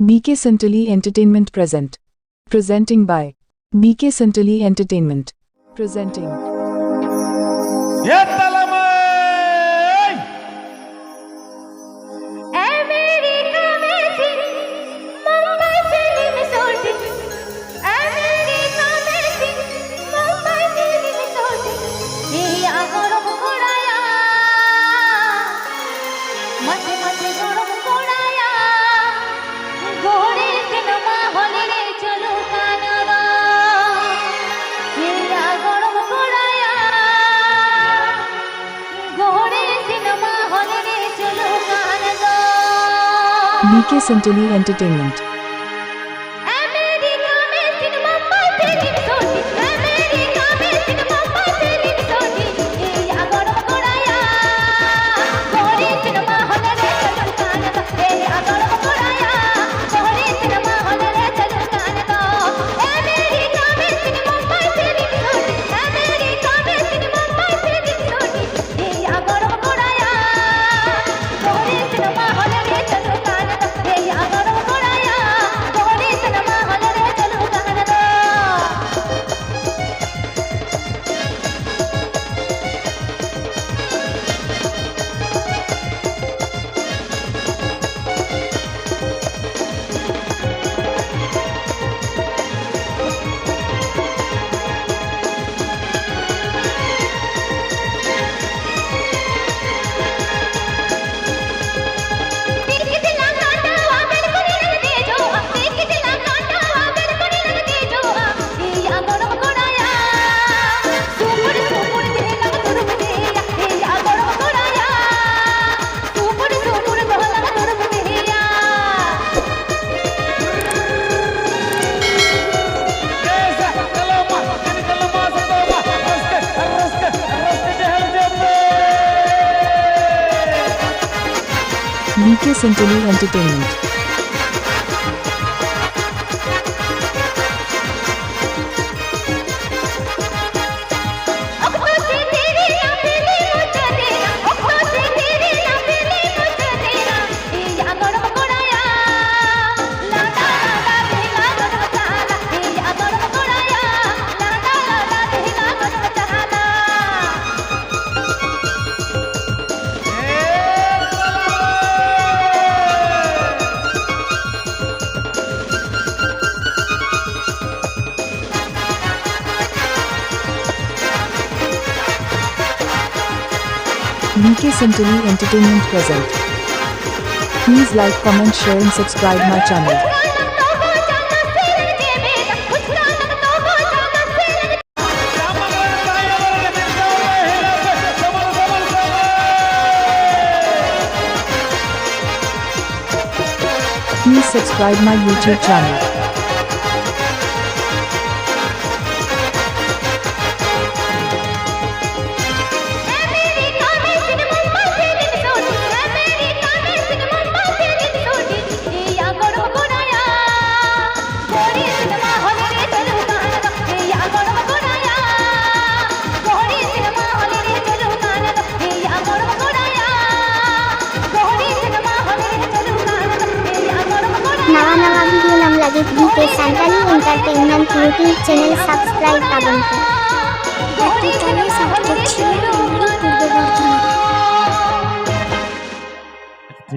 BK Santali Entertainment present. Presenting by BK Santali Entertainment. Presenting. BK Santali Entertainment. BK Santali Entertainment. BK Santali Entertainment present. Please like, comment, share and subscribe my channel. Please subscribe my YouTube channel. नवा video नाम लगे BK Santali entertainment YouTube channel subscribe करना।